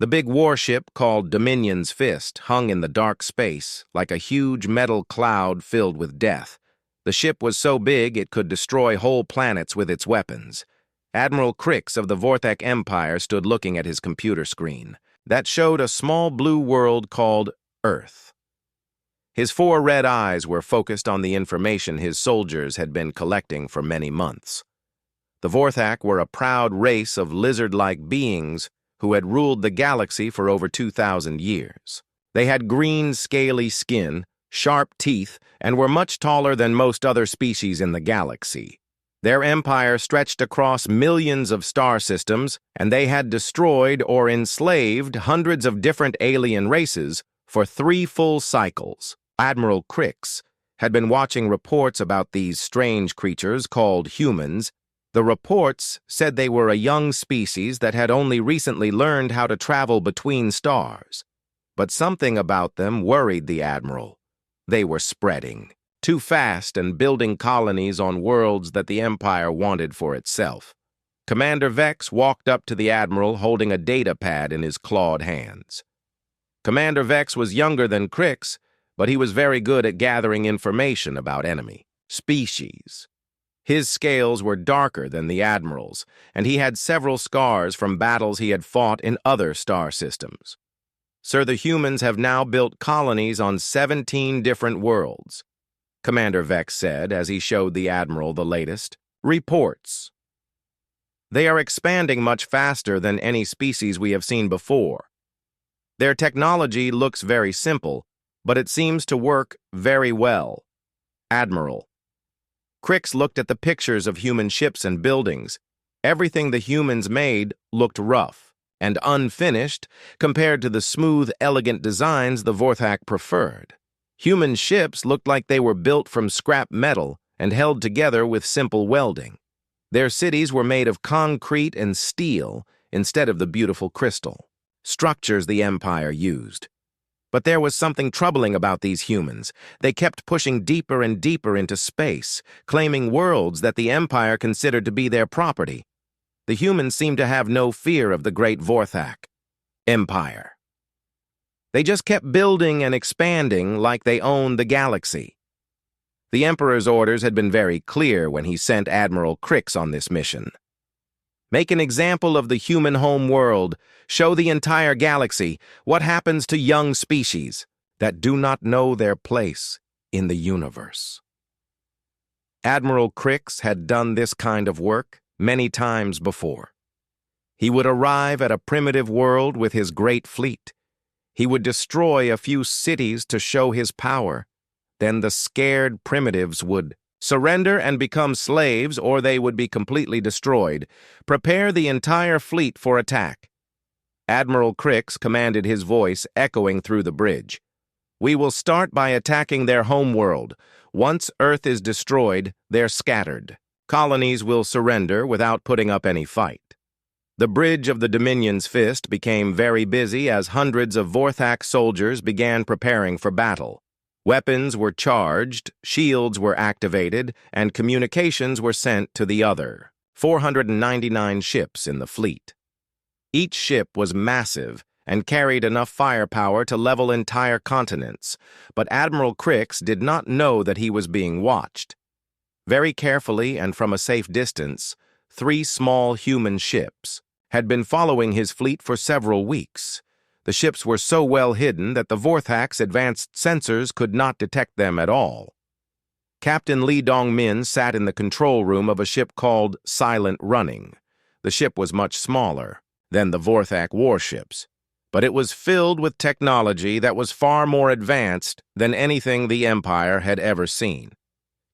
The big warship, called Dominion's Fist, hung in the dark space like a huge metal cloud filled with death. The ship was so big it could destroy whole planets with its weapons. Admiral Crix of the Vorthak Empire stood looking at his computer screen that showed a small blue world called Earth. His 4 red eyes were focused on the information his soldiers had been collecting for many months. The Vorthak were a proud race of lizard-like beings who had ruled the galaxy for over 2,000 years. They had green, scaly skin, sharp teeth, and were much taller than most other species in the galaxy. Their empire stretched across millions of star systems, and they had destroyed or enslaved hundreds of different alien races for 3 full cycles. Admiral Crix had been watching reports about these strange creatures called humans. The reports said they were a young species that had only recently learned how to travel between stars. But something about them worried the Admiral. They were spreading too fast and building colonies on worlds that the Empire wanted for itself. Commander Vex walked up to the Admiral holding a data pad in his clawed hands. Commander Vex was younger than Crix, but he was very good at gathering information about enemy species. His scales were darker than the Admiral's, and he had several scars from battles he had fought in other star systems. Sir, the humans have now built colonies on 17 different worlds, Commander Vex said as he showed the Admiral the latest reports. They are expanding much faster than any species we have seen before. Their technology looks very simple, but it seems to work very well. Admiral. Crix looked at the pictures of human ships and buildings. Everything the humans made looked rough and unfinished compared to the smooth, elegant designs the Vorthak preferred. Human ships looked like they were built from scrap metal and held together with simple welding. Their cities were made of concrete and steel instead of the beautiful crystal structures the Empire used. But there was something troubling about these humans. They kept pushing deeper and deeper into space, claiming worlds that the Empire considered to be their property. The humans seemed to have no fear of the great Vorthak Empire. They just kept building and expanding like they owned the galaxy. The Emperor's orders had been very clear when he sent Admiral Crix on this mission. Make an example of the human home world. Show the entire galaxy what happens to young species that do not know their place in the universe. Admiral Crix had done this kind of work many times before. He would arrive at a primitive world with his great fleet. He would destroy a few cities to show his power. Then the scared primitives would surrender and become slaves, or they would be completely destroyed. Prepare the entire fleet for attack. Admiral Crix commanded, his voice echoing through the bridge. We will start by attacking their homeworld. Once Earth is destroyed, they're scattered. Colonies will surrender without putting up any fight. The bridge of the Dominion's Fist became very busy as hundreds of Vorthak soldiers began preparing for battle. Weapons were charged, shields were activated, and communications were sent to the other 499 ships in the fleet. Each ship was massive and carried enough firepower to level entire continents, but Admiral Crix did not know that he was being watched. Very carefully and from a safe distance, 3 small human ships had been following his fleet for several weeks. The ships were so well hidden that the Vorthak's advanced sensors could not detect them at all. Captain Li Dongmin sat in the control room of a ship called Silent Running. The ship was much smaller than the Vorthak warships, but it was filled with technology that was far more advanced than anything the Empire had ever seen.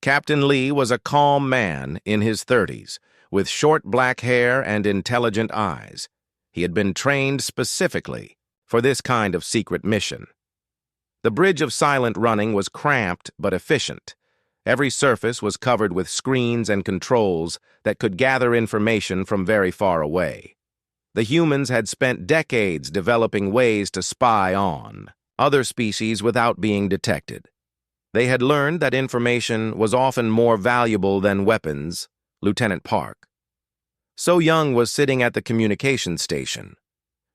Captain Li was a calm man in his 30s, with short black hair and intelligent eyes. He had been trained specifically for this kind of secret mission. The bridge of Silent Running was cramped but efficient. Every surface was covered with screens and controls that could gather information from very far away. The humans had spent decades developing ways to spy on other species without being detected. They had learned that information was often more valuable than weapons. Lieutenant Park. So Young was sitting at the communication station.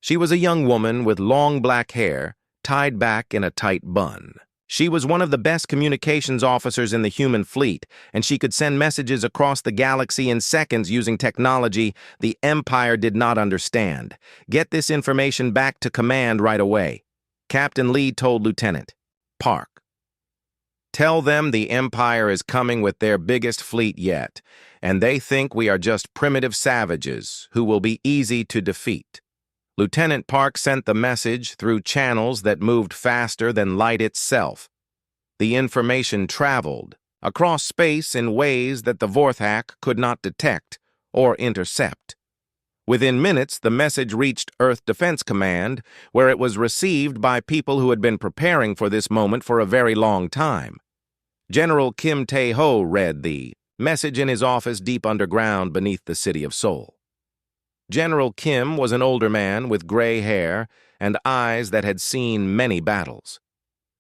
She was a young woman with long black hair, tied back in a tight bun. She was one of the best communications officers in the human fleet, and she could send messages across the galaxy in seconds using technology the Empire did not understand. Get this information back to command right away. Captain Lee told Lieutenant Park. Tell them the Empire is coming with their biggest fleet yet, and they think we are just primitive savages who will be easy to defeat. Lieutenant Park sent the message through channels that moved faster than light itself. The information traveled across space in ways that the Vorthak could not detect or intercept. Within minutes, the message reached Earth Defense Command, where it was received by people who had been preparing for this moment for a very long time. General Kim Tae-ho read the message in his office deep underground beneath the city of Seoul. General Kim was an older man with gray hair and eyes that had seen many battles.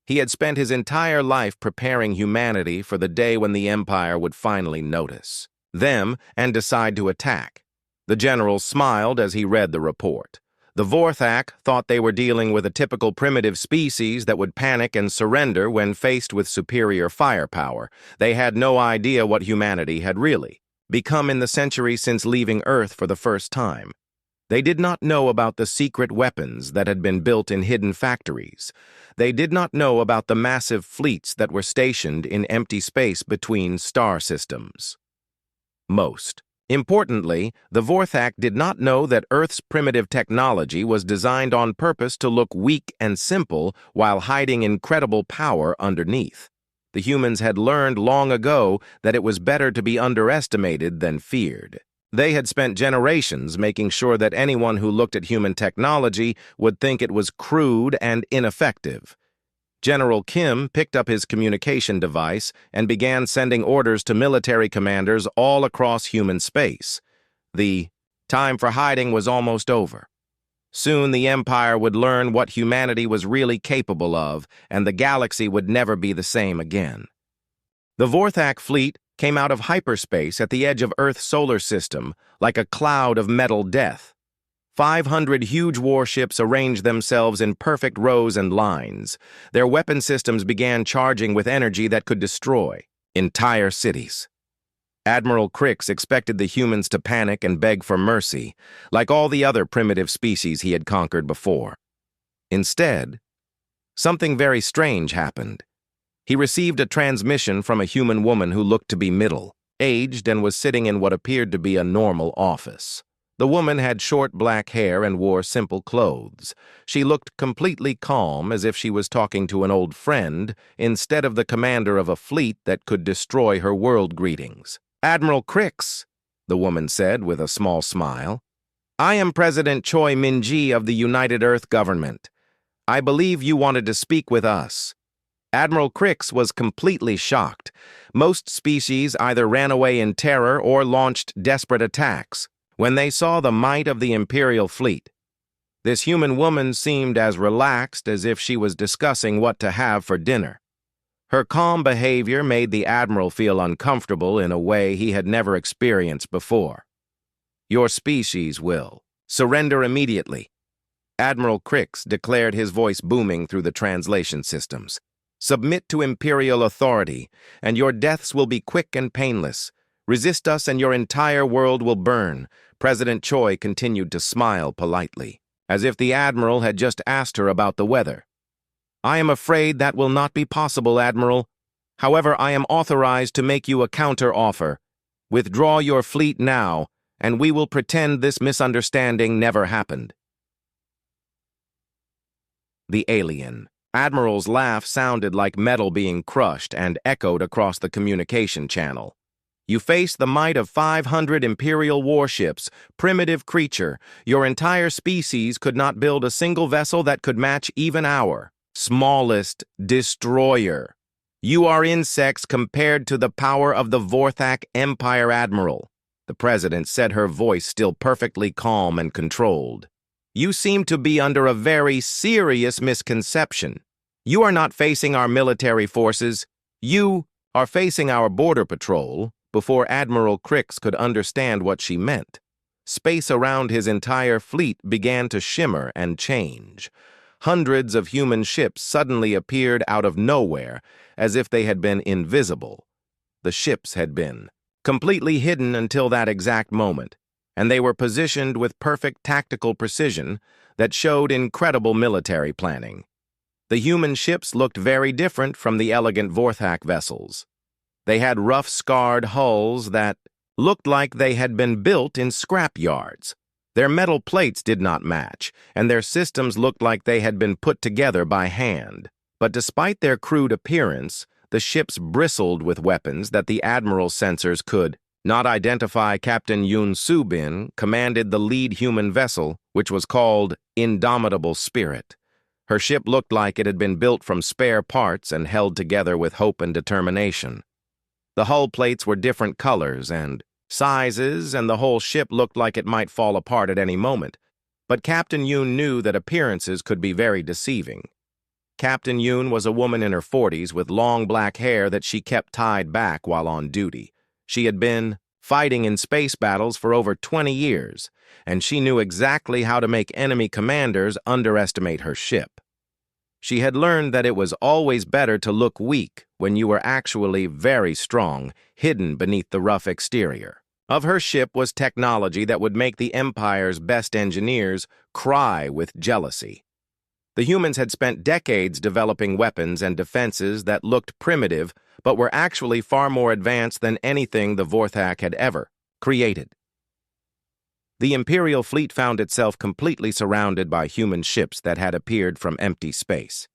He had spent his entire life preparing humanity for the day when the Empire would finally notice them and decide to attack. The general smiled as he read the report. The Vorthak thought they were dealing with a typical primitive species that would panic and surrender when faced with superior firepower. They had no idea what humanity had really become in the century since leaving Earth for the first time. They did not know about the secret weapons that had been built in hidden factories. They did not know about the massive fleets that were stationed in empty space between star systems. Most importantly, the Vorthak did not know that Earth's primitive technology was designed on purpose to look weak and simple while hiding incredible power underneath. The humans had learned long ago that it was better to be underestimated than feared. They had spent generations making sure that anyone who looked at human technology would think it was crude and ineffective. General Kim picked up his communication device and began sending orders to military commanders all across human space. The time for hiding was almost over. Soon the Empire would learn what humanity was really capable of, and the galaxy would never be the same again. The Vorthak fleet came out of hyperspace at the edge of Earth's solar system like a cloud of metal death. 500 huge warships arranged themselves in perfect rows and lines. Their weapon systems began charging with energy that could destroy entire cities. Admiral Crix expected the humans to panic and beg for mercy, like all the other primitive species he had conquered before. Instead, something very strange happened. He received a transmission from a human woman who looked to be middle-aged and was sitting in what appeared to be a normal office. The woman had short black hair and wore simple clothes. She looked completely calm, as if she was talking to an old friend, instead of the commander of a fleet that could destroy her world greetings. "Admiral Crix," the woman said with a small smile. "I am President Choi Min-ji of the United Earth Government. I believe you wanted to speak with us." Admiral Crix was completely shocked. Most species either ran away in terror or launched desperate attacks when they saw the might of the Imperial fleet. This human woman seemed as relaxed as if she was discussing what to have for dinner. Her calm behavior made the Admiral feel uncomfortable in a way he had never experienced before. "Your species will surrender immediately," Admiral Crix declared, his voice booming through the translation systems. "Submit to Imperial authority, and your deaths will be quick and painless. Resist us and your entire world will burn." President Choi continued to smile politely, as if the Admiral had just asked her about the weather. "I am afraid that will not be possible, Admiral. However, I am authorized to make you a counter-offer. Withdraw your fleet now, and we will pretend this misunderstanding never happened." The alien. Admiral's laugh sounded like metal being crushed and echoed across the communication channel. "You face the might of 500 Imperial warships. Primitive creature, your entire species could not build a single vessel that could match even our smallest destroyer. You are insects compared to the power of the Vorthak Empire, Admiral," the President said, her voice still perfectly calm and controlled. "You seem to be under a very serious misconception. You are not facing our military forces. You are facing our border patrol." Before Admiral Crix could understand what she meant, Space around his entire fleet began to shimmer and change. Hundreds of human ships suddenly appeared out of nowhere, as if they had been invisible. The ships had been completely hidden until that exact moment, and they were positioned with perfect tactical precision that showed incredible military planning. The human ships looked very different from the elegant Vorthak vessels. They had rough, scarred hulls that looked like they had been built in scrap yards. Their metal plates did not match, and their systems looked like they had been put together by hand. But despite their crude appearance, the ships bristled with weapons that the Admiral's sensors could not identify. Captain Yoon Soo-bin commanded the lead human vessel, which was called Indomitable Spirit. Her ship looked like it had been built from spare parts and held together with hope and determination. The hull plates were different colors and sizes, and the whole ship looked like it might fall apart at any moment. But Captain Yoon knew that appearances could be very deceiving. Captain Yoon was a woman in her 40s with long black hair that she kept tied back while on duty. She had been fighting in space battles for over 20 years, and she knew exactly how to make enemy commanders underestimate her ship. She had learned that it was always better to look weak when you were actually very strong, hidden beneath the rough exterior. Of her ship was technology that would make the Empire's best engineers cry with jealousy. The humans had spent decades developing weapons and defenses that looked primitive but were actually far more advanced than anything the Vorthak had ever created. The Imperial fleet found itself completely surrounded by human ships that had appeared from empty space.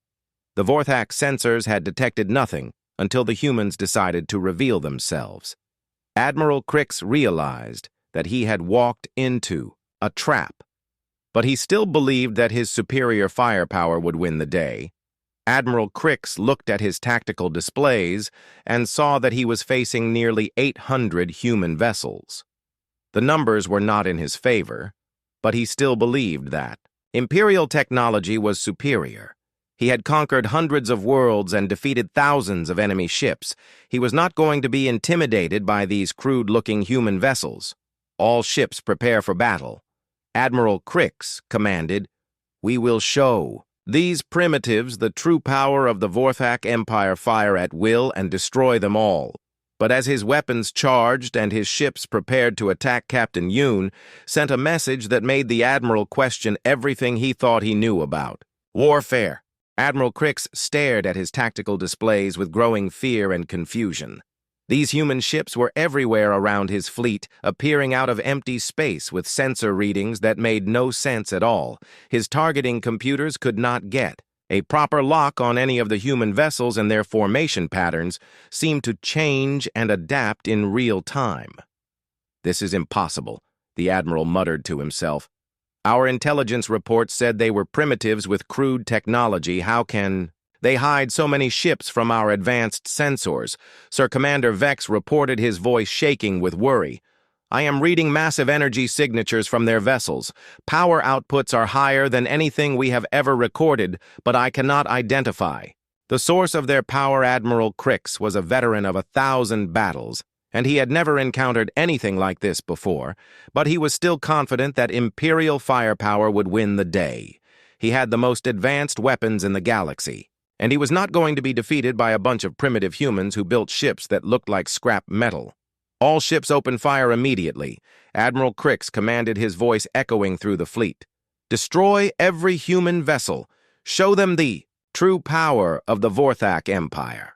The Vorthak sensors had detected nothing until the humans decided to reveal themselves. Admiral Crix realized that he had walked into a trap, but he still believed that his superior firepower would win the day. Admiral Crix looked at his tactical displays and saw that he was facing nearly 800 human vessels. The numbers were not in his favor, but he still believed that Imperial technology was superior. He had conquered hundreds of worlds and defeated thousands of enemy ships. He was not going to be intimidated by these crude-looking human vessels. All ships prepare for battle. Admiral Crix commanded, "We will show these primitives the true power of the Vorthak Empire. Fire at will and destroy them all." But as his weapons charged and his ships prepared to attack, Captain Yoon sent a message that made the Admiral question everything he thought he knew about warfare. Admiral Crix stared at his tactical displays with growing fear and confusion. These human ships were everywhere around his fleet, appearing out of empty space with sensor readings that made no sense at all. His targeting computers could not get a proper lock on any of the human vessels, and their formation patterns seemed to change and adapt in real time. "This is impossible," the Admiral muttered to himself. "Our intelligence reports said they were primitives with crude technology. How can they hide so many ships from our advanced sensors?" Sir Commander Vex reported, his voice shaking with worry. "I am reading massive energy signatures from their vessels. Power outputs are higher than anything we have ever recorded, but I cannot identify the source of their power." Admiral Crix was a veteran of 1,000 battles, and he had never encountered anything like this before, but he was still confident that Imperial firepower would win the day. He had the most advanced weapons in the galaxy, and he was not going to be defeated by a bunch of primitive humans who built ships that looked like scrap metal. "All ships open fire immediately," Admiral Crix commanded, his voice echoing through the fleet. "Destroy every human vessel. Show them the true power of the Vorthak Empire."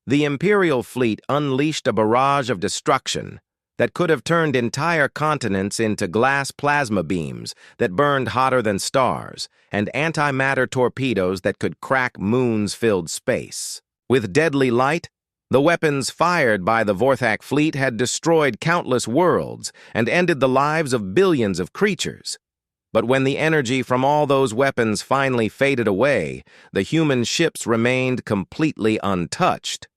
The Imperial fleet unleashed a barrage of destruction that could have turned entire continents into glass plasma beams that burned hotter than stars, and antimatter torpedoes that could crack moons filled space. With deadly light, the weapons fired by the Vorthak fleet had destroyed countless worlds and ended the lives of billions of creatures. But when the energy from all those weapons finally faded away, the human ships remained completely untouched.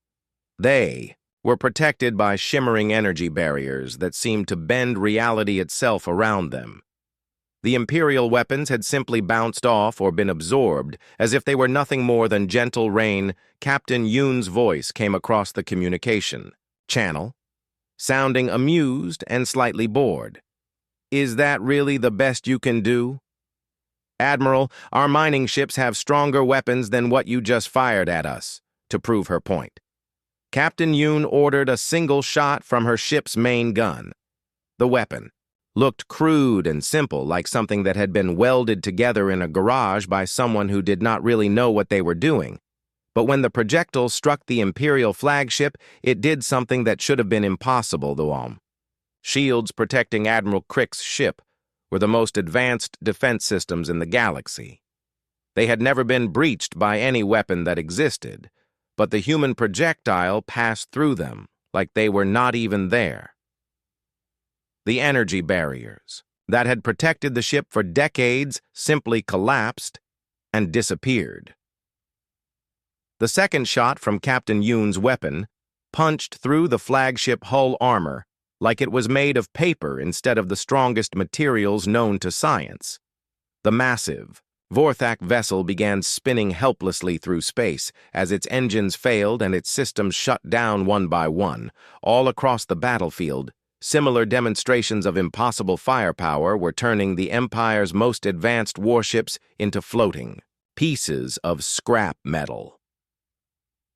They were protected by shimmering energy barriers that seemed to bend reality itself around them. The Imperial weapons had simply bounced off or been absorbed, as if they were nothing more than gentle rain. Captain Yoon's voice came across the communication channel, sounding amused and slightly bored. Is that really the best you can do? Admiral, our mining ships have stronger weapons than what you just fired at us, to prove her point. Captain Yoon ordered a single shot from her ship's main gun. The weapon looked crude and simple, like something that had been welded together in a garage by someone who did not really know what they were doing. But when the projectile struck the Imperial flagship, it did something that should have been impossible, though. Shields protecting Admiral Crick's ship were the most advanced defense systems in the galaxy. They had never been breached by any weapon that existed, but the human projectile passed through them like they were not even there. The energy barriers that had protected the ship for decades simply collapsed and disappeared. The second shot from Captain Yoon's weapon punched through the flagship hull armor like it was made of paper instead of the strongest materials known to science. The massive Vorthak vessel began spinning helplessly through space as its engines failed and its systems shut down one by one. All across the battlefield, similar demonstrations of impossible firepower were turning the Empire's most advanced warships into floating pieces of scrap metal.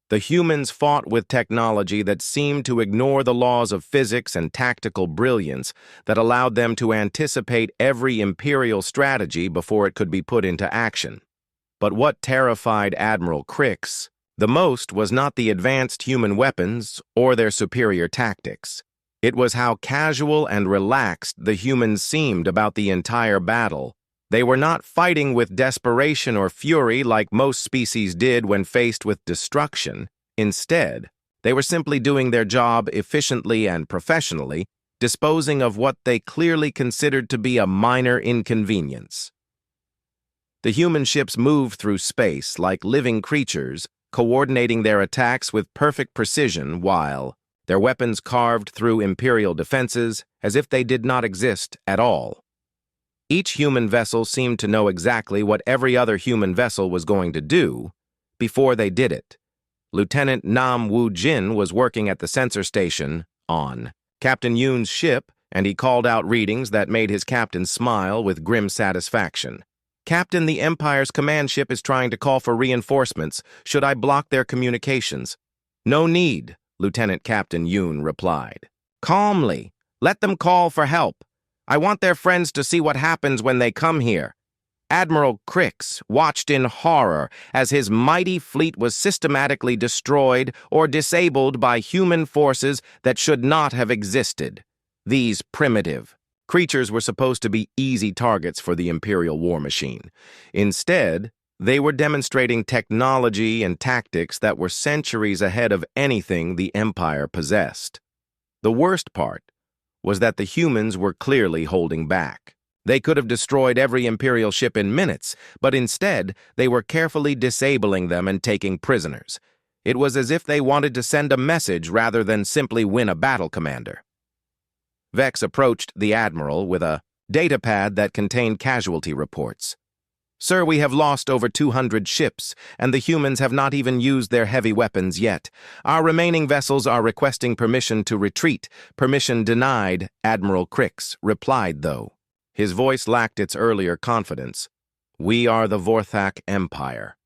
The humans fought with technology that seemed to ignore the laws of physics and tactical brilliance that allowed them to anticipate every Imperial strategy before it could be put into action. But what terrified Admiral Crix the most was not the advanced human weapons or their superior tactics. It was how casual and relaxed the humans seemed about the entire battle. They were not fighting with desperation or fury like most species did when faced with destruction. Instead, they were simply doing their job efficiently and professionally, disposing of what they clearly considered to be a minor inconvenience. The human ships moved through space like living creatures, coordinating their attacks with perfect precision while their weapons carved through Imperial defenses as if they did not exist at all. Each human vessel seemed to know exactly what every other human vessel was going to do before they did it. Lieutenant Nam Woo-jin was working at the sensor station on Captain Yoon's ship, and he called out readings that made his captain smile with grim satisfaction. "Captain, the Empire's command ship is trying to call for reinforcements. Should I block their communications?" "No need," Lieutenant Captain Yoon replied. "Calmly, let them call for help. I want their friends to see what happens when they come here." Admiral Crix watched in horror as his mighty fleet was systematically destroyed or disabled by human forces that should not have existed. These primitive creatures were supposed to be easy targets for the Imperial war machine. Instead, they were demonstrating technology and tactics that were centuries ahead of anything the Empire possessed. The worst part was that the humans were clearly holding back. They could have destroyed every Imperial ship in minutes, but instead they were carefully disabling them and taking prisoners. It was as if they wanted to send a message rather than simply win a battle, Commander. Vex approached the Admiral with a datapad that contained casualty reports. "Sir, we have lost over 200 ships, and the humans have not even used their heavy weapons yet. Our remaining vessels are requesting permission to retreat. Permission denied," Admiral Crix replied, though. His voice lacked its earlier confidence. "We are the Vorthak Empire.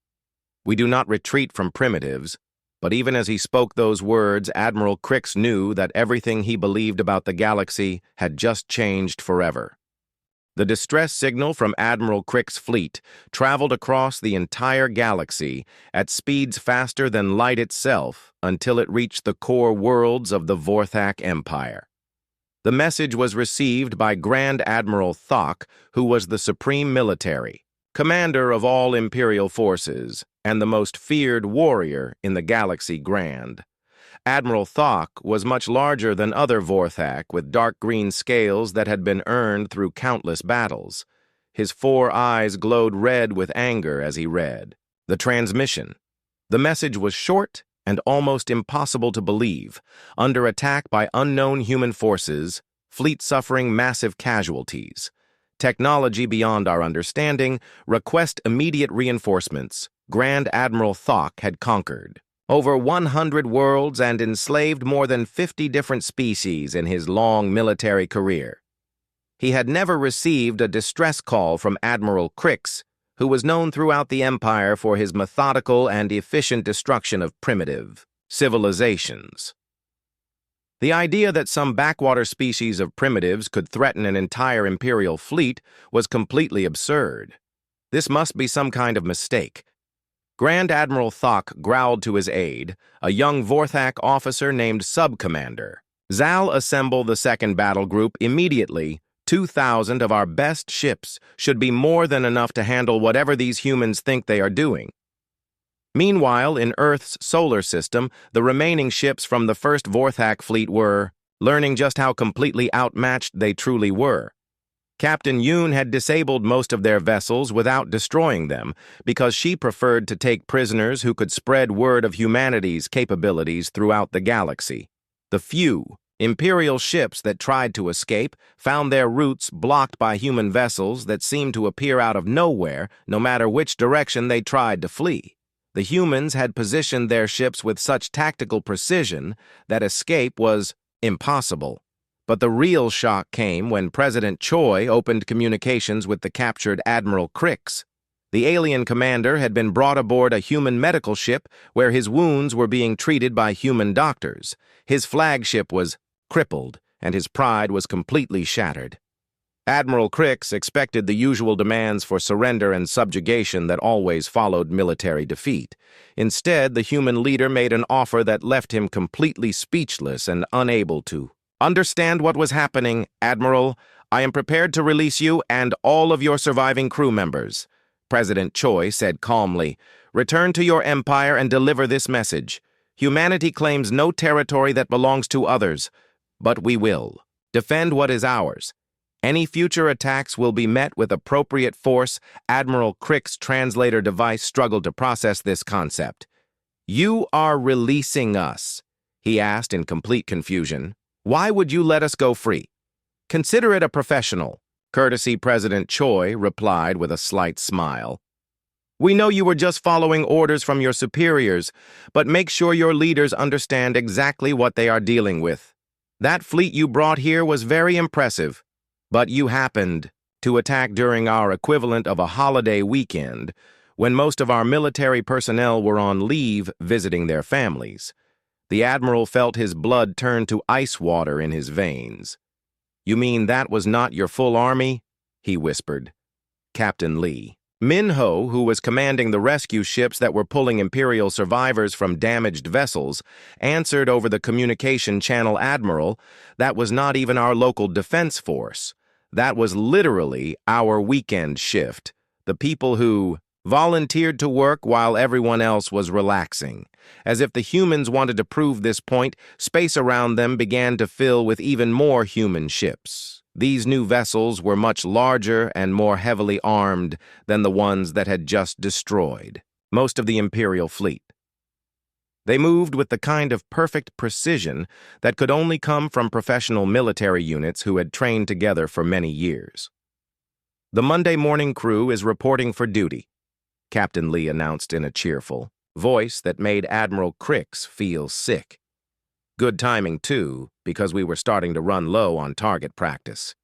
We do not retreat from primitives." But even as he spoke those words, Admiral Crix knew that everything he believed about the galaxy had just changed forever. The distress signal from Admiral Crick's fleet traveled across the entire galaxy at speeds faster than light itself until it reached the core worlds of the Vorthak Empire. The message was received by Grand Admiral Thok, who was the supreme military commander of all Imperial forces and the most feared warrior in the galaxy Grand. Admiral Thok was much larger than other Vorthak, with dark green scales that had been earned through countless battles. His 4 eyes glowed red with anger as he read the transmission. The message was short and almost impossible to believe. Under attack by unknown human forces, fleet suffering massive casualties. Technology beyond our understanding, request immediate reinforcements. Grand Admiral Thok had conquered over 100 worlds and enslaved more than 50 different species in his long military career. He had never received a distress call from Admiral Crix, who was known throughout the Empire for his methodical and efficient destruction of primitive civilizations. The idea that some backwater species of primitives could threaten an entire Imperial fleet was completely absurd. This must be some kind of mistake. Grand Admiral Thok growled to his aide, a young Vorthak officer named Sub-Commander. "Zal, assemble the second battle group immediately. 2,000 of our best ships should be more than enough to handle whatever these humans think they are doing." Meanwhile, in Earth's solar system, the remaining ships from the first Vorthak fleet were learning just how completely outmatched they truly were. Captain Yoon had disabled most of their vessels without destroying them because she preferred to take prisoners who could spread word of humanity's capabilities throughout the galaxy. The few Imperial ships that tried to escape found their routes blocked by human vessels that seemed to appear out of nowhere no matter which direction they tried to flee. The humans had positioned their ships with such tactical precision that escape was impossible. But the real shock came when President Choi opened communications with the captured Admiral Crix. The alien commander had been brought aboard a human medical ship where his wounds were being treated by human doctors. His flagship was crippled, and his pride was completely shattered. Admiral Crix expected the usual demands for surrender and subjugation that always followed military defeat. Instead, the human leader made an offer that left him completely speechless and unable to understand what was happening. "Admiral, I am prepared to release you and all of your surviving crew members," President Choi said calmly. "Return to your empire and deliver this message. Humanity claims no territory that belongs to others, but we will defend what is ours. Any future attacks will be met with appropriate force." Admiral Crix's translator device struggled to process this concept. "You are releasing us?" he asked in complete confusion. "Why would you let us go free?" "Consider it a professional courtesy," President Choi replied with a slight smile. "We know you were just following orders from your superiors, but make sure your leaders understand exactly what they are dealing with. That fleet you brought here was very impressive, but you happened to attack during our equivalent of a holiday weekend, when most of our military personnel were on leave visiting their families." The Admiral felt his blood turn to ice water in his veins. "You mean that was not your full army?" he whispered. Captain Lee Min-ho, who was commanding the rescue ships that were pulling Imperial survivors from damaged vessels, answered over the communication channel. "Admiral, that was not even our local defense force. That was literally our weekend shift. The people who volunteered to work while everyone else was relaxing." As if the humans wanted to prove this point, space around them began to fill with even more human ships. These new vessels were much larger and more heavily armed than the ones that had just destroyed most of the Imperial fleet. They moved with the kind of perfect precision that could only come from professional military units who had trained together for many years. "The Monday morning crew is reporting for duty," Captain Lee announced in a cheerful voice that made Admiral Crix feel sick. Good timing, too, because we were starting to run low on target practice.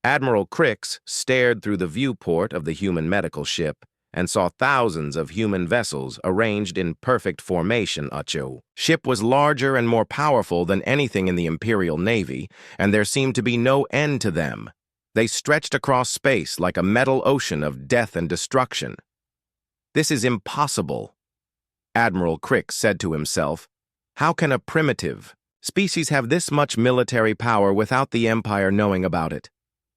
Admiral Crix stared through the viewport of the human medical ship and saw thousands of human vessels arranged in perfect formation. The ship was larger and more powerful than anything in the Imperial Navy, and there seemed to be no end to them. They stretched across space like a metal ocean of death and destruction. "This is impossible," Admiral Crix said to himself. "How can a primitive species have this much military power without the Empire knowing about it?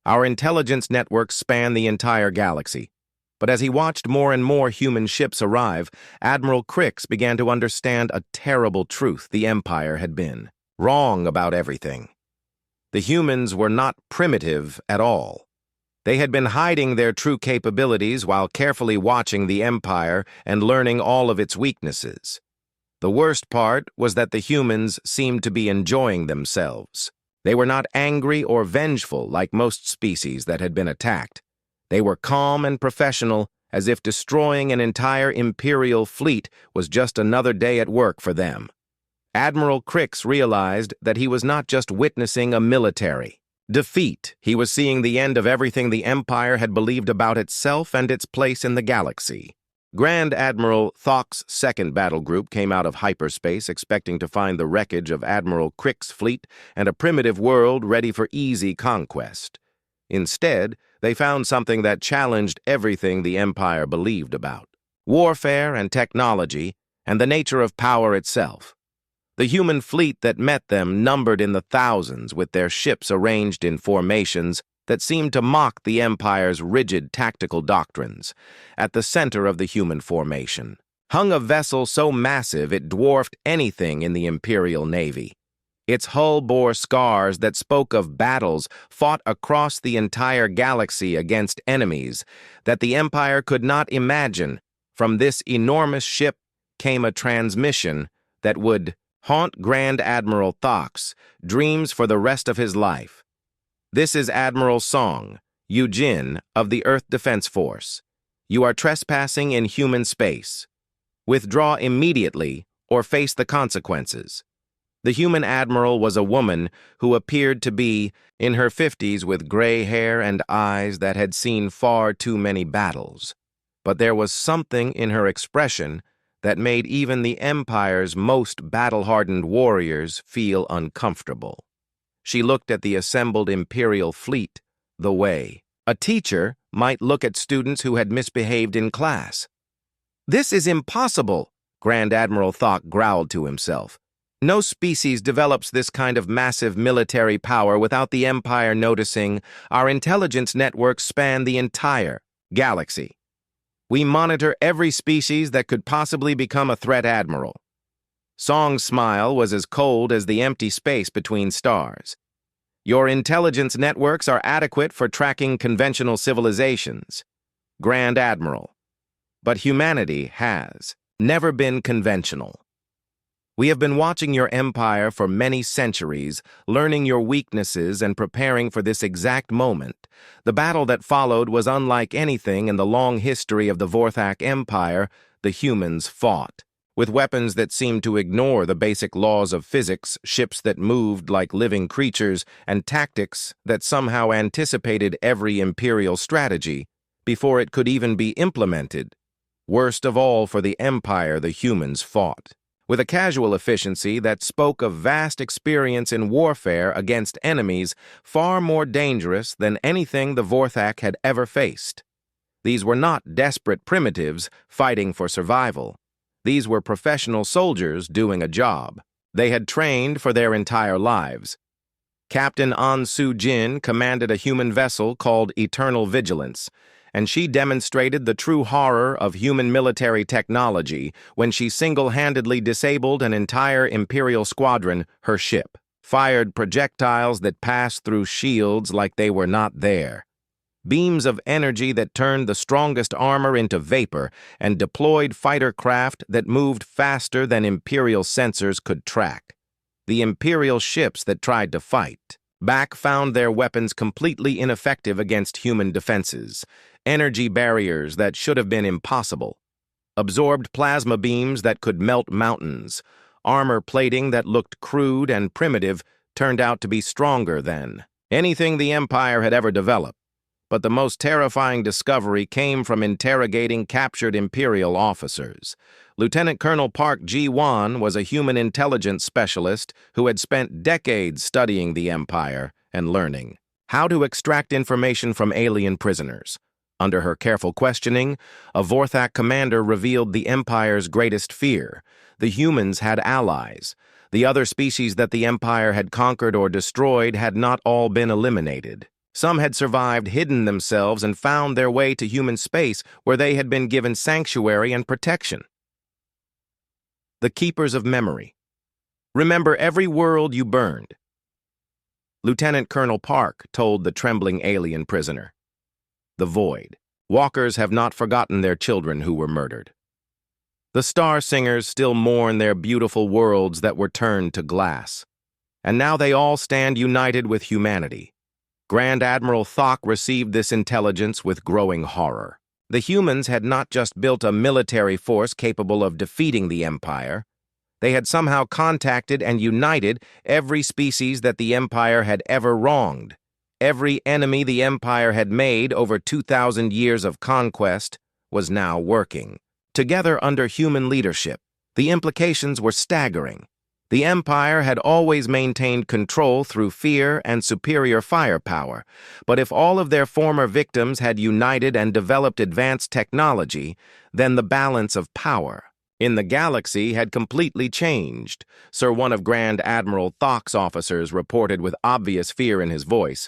Our intelligence networks span the entire galaxy." But as he watched more and more human ships arrive, Admiral Crix began to understand a terrible truth. The Empire had been wrong about everything. The humans were not primitive at all. They had been hiding their true capabilities while carefully watching the Empire and learning all of its weaknesses. The worst part was that the humans seemed to be enjoying themselves. They were not angry or vengeful like most species that had been attacked. They were calm and professional, as if destroying an entire Imperial fleet was just another day at work for them. Admiral Crix realized that he was not just witnessing a military Defeat. He was seeing the end of everything the Empire had believed about itself and its place in the galaxy. Grand Admiral Thok's second battle group came out of hyperspace expecting to find the wreckage of Admiral Crick's fleet and a primitive world ready for easy conquest. Instead, they found something that challenged everything the Empire believed about: warfare and technology, and the nature of power itself. The human fleet that met them numbered in the thousands, with their ships arranged in formations that seemed to mock the Empire's rigid tactical doctrines. At the center of the human formation hung a vessel so massive it dwarfed anything in the Imperial Navy. Its hull bore scars that spoke of battles fought across the entire galaxy against enemies that the Empire could not imagine. From this enormous ship came a transmission that would haunt Grand Admiral Thok's dreams for the rest of his life. This is Admiral Song, Eugene of the Earth Defense Force. You are trespassing in human space. Withdraw immediately or face the consequences. The human admiral was a woman who appeared to be in her 50s with gray hair and eyes that had seen far too many battles. But there was something in her expression that made even the Empire's most battle-hardened warriors feel uncomfortable. She looked at the assembled Imperial fleet the way a teacher might look at students who had misbehaved in class. "This is impossible," Grand Admiral Thok growled to himself. "No species develops this kind of massive military power without the Empire noticing. Our intelligence networks span the entire galaxy. We monitor every species that could possibly become a threat, Admiral." Song's smile was as cold as the empty space between stars. "Your intelligence networks are adequate for tracking conventional civilizations, Grand Admiral. But humanity has never been conventional. We have been watching your empire for many centuries, learning your weaknesses and preparing for this exact moment. The battle that followed was unlike anything in the long history of the Vorthak Empire. The humans fought with weapons that seemed to ignore the basic laws of physics, ships that moved like living creatures, and tactics that somehow anticipated every Imperial strategy before it could even be implemented. Worst of all for the Empire, the humans fought with a casual efficiency that spoke of vast experience in warfare against enemies far more dangerous than anything the Vorthak had ever faced. These were not desperate primitives fighting for survival. These were professional soldiers doing a job they had trained for their entire lives. Captain An Su-jin commanded a human vessel called Eternal Vigilance, and she demonstrated the true horror of human military technology when she single-handedly disabled an entire Imperial squadron. Her ship fired projectiles that passed through shields like they were not there. Beams of energy that turned the strongest armor into vapor and deployed fighter craft that moved faster than Imperial sensors could track. The Imperial ships that tried to fight back found their weapons completely ineffective against human defenses. Energy barriers that should have been impossible, absorbed plasma beams that could melt mountains, armor plating that looked crude and primitive turned out to be stronger than anything the Empire had ever developed. But the most terrifying discovery came from interrogating captured Imperial officers. Lieutenant Colonel Park Ji-won was a human intelligence specialist who had spent decades studying the Empire and learning how to extract information from alien prisoners. Under her careful questioning, a Vorthak commander revealed the Empire's greatest fear. The humans had allies. The other species that the Empire had conquered or destroyed had not all been eliminated. Some had survived, hidden themselves, and found their way to human space where they had been given sanctuary and protection. The Keepers of Memory. Remember every world you burned, Lieutenant Colonel Park told the trembling alien prisoner. The Void. Walkers have not forgotten their children who were murdered. The Star Singers still mourn their beautiful worlds that were turned to glass. And now they all stand united with humanity. Grand Admiral Thok received this intelligence with growing horror. The humans had not just built a military force capable of defeating the Empire. They had somehow contacted and united every species that the Empire had ever wronged. every enemy the Empire had made over 2,000 years of conquest was now working. Together under human leadership, the implications were staggering. The Empire had always maintained control through fear and superior firepower, but if all of their former victims had united and developed advanced technology, then the balance of power in the galaxy had completely changed. Sir, one of Grand Admiral Thok's officers reported with obvious fear in his voice.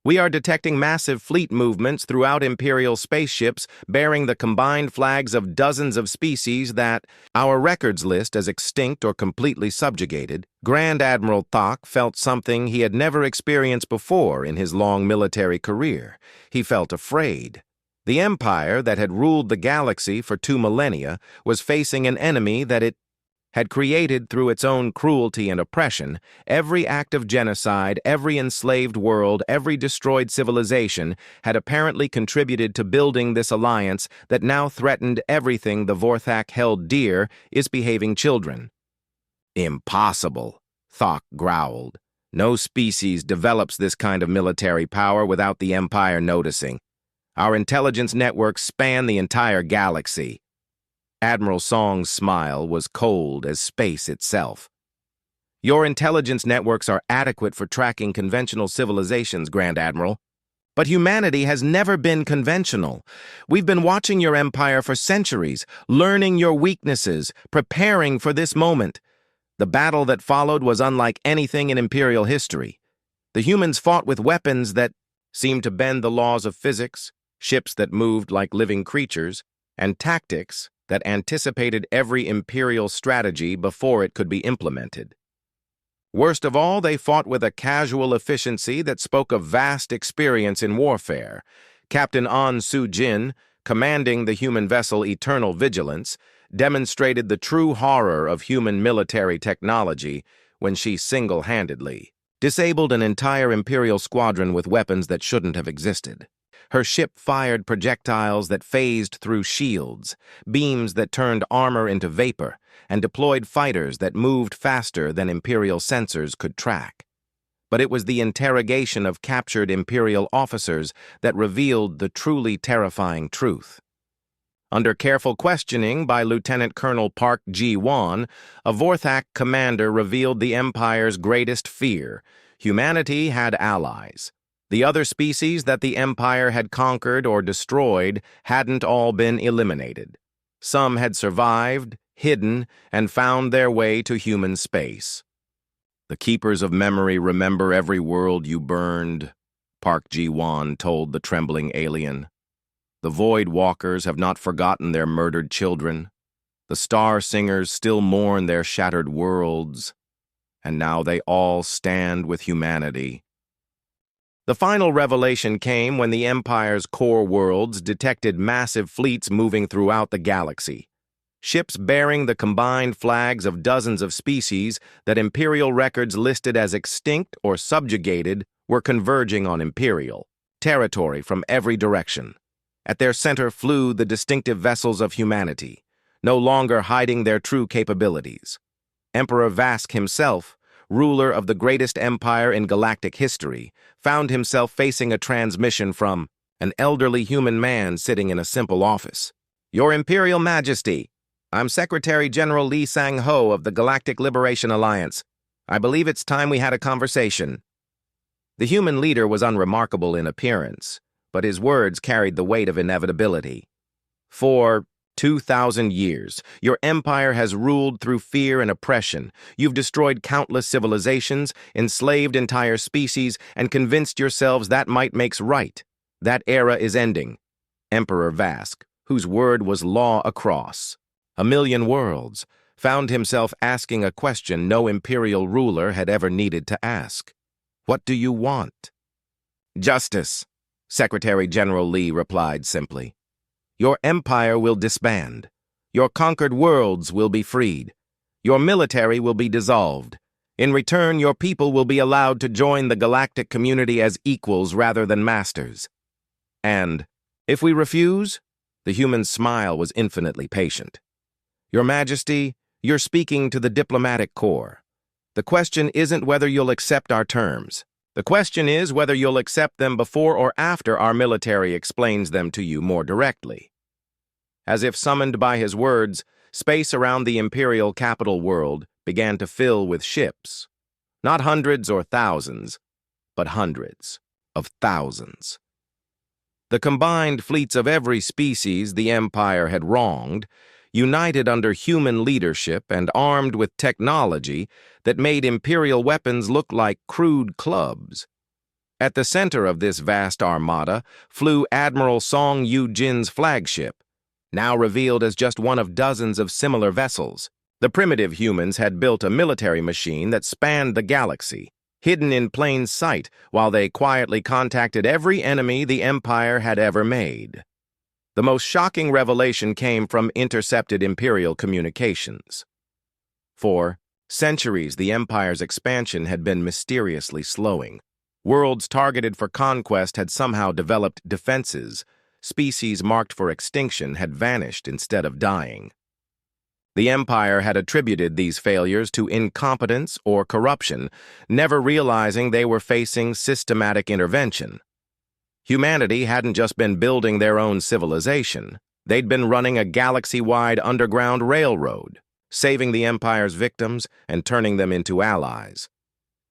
We are detecting massive fleet movements throughout Imperial spaceships bearing the combined flags of dozens of species that our records list as extinct or completely subjugated. Grand Admiral Thok felt something he had never experienced before in his long military career. He felt afraid. The Empire that had ruled the galaxy for 2 millennia was facing an enemy that it had created through its own cruelty and oppression. Every act of genocide, every enslaved world, every destroyed civilization had apparently contributed to building this alliance that now threatened everything the Vorthak held dear, is behaving children. Impossible, Thok growled. No species develops this kind of military power without the Empire noticing. Our intelligence networks span the entire galaxy. Admiral Song's smile was cold as space itself. Your intelligence networks are adequate for tracking conventional civilizations, Grand Admiral. But humanity has never been conventional. We've been watching your empire for centuries, learning your weaknesses, preparing for this moment. The battle that followed was unlike anything in Imperial history. The humans fought with weapons that seemed to bend the laws of physics, ships that moved like living creatures, and tactics that anticipated every Imperial strategy before it could be implemented. Worst of all, they fought with a casual efficiency that spoke of vast experience in warfare. Captain An Su-jin, commanding the human vessel Eternal Vigilance, demonstrated the true horror of human military technology when she single-handedly disabled an entire Imperial squadron with weapons that shouldn't have existed. Her ship fired projectiles that phased through shields, beams that turned armor into vapor, and deployed fighters that moved faster than Imperial sensors could track. But it was the interrogation of captured Imperial officers that revealed the truly terrifying truth. Under careful questioning by Lieutenant Colonel Park Ji-won, a Vorthak commander revealed the Empire's greatest fear. Humanity had allies. The other species that the Empire had conquered or destroyed hadn't all been eliminated. Some had survived, hidden, and found their way to human space. The Keepers of Memory remember every world you burned, Park Ji-won told the trembling alien. The Void Walkers have not forgotten their murdered children. The Star Singers still mourn their shattered worlds. And now they all stand with humanity. The final revelation came when the Empire's core worlds detected massive fleets moving throughout the galaxy. Ships bearing the combined flags of dozens of species that Imperial records listed as extinct or subjugated were converging on Imperial territory from every direction. At their center flew the distinctive vessels of humanity, no longer hiding their true capabilities. Emperor Vask himself, ruler of the greatest empire in galactic history, found himself facing a transmission from an elderly human man sitting in a simple office. Your Imperial Majesty, I'm Secretary General Lee Sang-ho of the Galactic Liberation Alliance. I believe it's time we had a conversation. The human leader was unremarkable in appearance, but his words carried the weight of inevitability. For 2,000 years, your empire has ruled through fear and oppression. You've destroyed countless civilizations, enslaved entire species, and convinced yourselves that might makes right. That era is ending. Emperor Vask, whose word was law across 1,000,000 worlds, found himself asking a question no imperial ruler had ever needed to ask. What do you want? Justice, Secretary General Lee replied simply. Your empire will disband. Your conquered worlds will be freed. Your military will be dissolved. In return, your people will be allowed to join the galactic community as equals rather than masters. And if we refuse? The human smile was infinitely patient. Your Majesty, you're speaking to the diplomatic corps. The question isn't whether you'll accept our terms. The question is whether you'll accept them before or after our military explains them to you more directly. As if summoned by his words, space around the imperial capital world began to fill with ships. Not hundreds or thousands, but hundreds of thousands. The combined fleets of every species the Empire had wronged, united under human leadership and armed with technology that made imperial weapons look like crude clubs. At the center of this vast armada flew Admiral Song Yu-jin's flagship, now revealed as just one of dozens of similar vessels. The primitive humans had built a military machine that spanned the galaxy, hidden in plain sight while they quietly contacted every enemy the Empire had ever made. The most shocking revelation came from intercepted Imperial communications. For centuries, the Empire's expansion had been mysteriously slowing. Worlds targeted for conquest had somehow developed defenses. Species marked for extinction had vanished instead of dying. The Empire had attributed these failures to incompetence or corruption, never realizing they were facing systematic intervention. Humanity hadn't just been building their own civilization. They'd been running a galaxy-wide underground railroad, saving the Empire's victims and turning them into allies.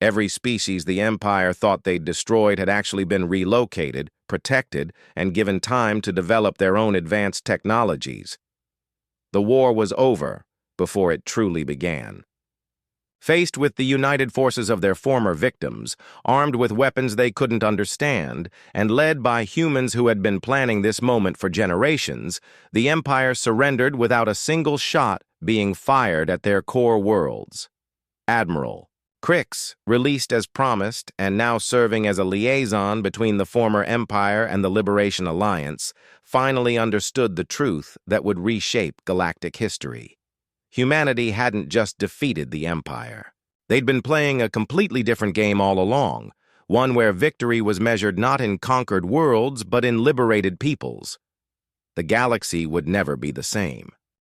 Every species the Empire thought they'd destroyed had actually been relocated, protected, and given time to develop their own advanced technologies. The war was over before it truly began. Faced with the united forces of their former victims, armed with weapons they couldn't understand, and led by humans who had been planning this moment for generations, the Empire surrendered without a single shot being fired at their core worlds. Admiral Crix, released as promised and now serving as a liaison between the former Empire and the Liberation Alliance, finally understood the truth that would reshape galactic history. Humanity hadn't just defeated the Empire. They'd been playing a completely different game all along, one where victory was measured not in conquered worlds but in liberated peoples. The galaxy would never be the same.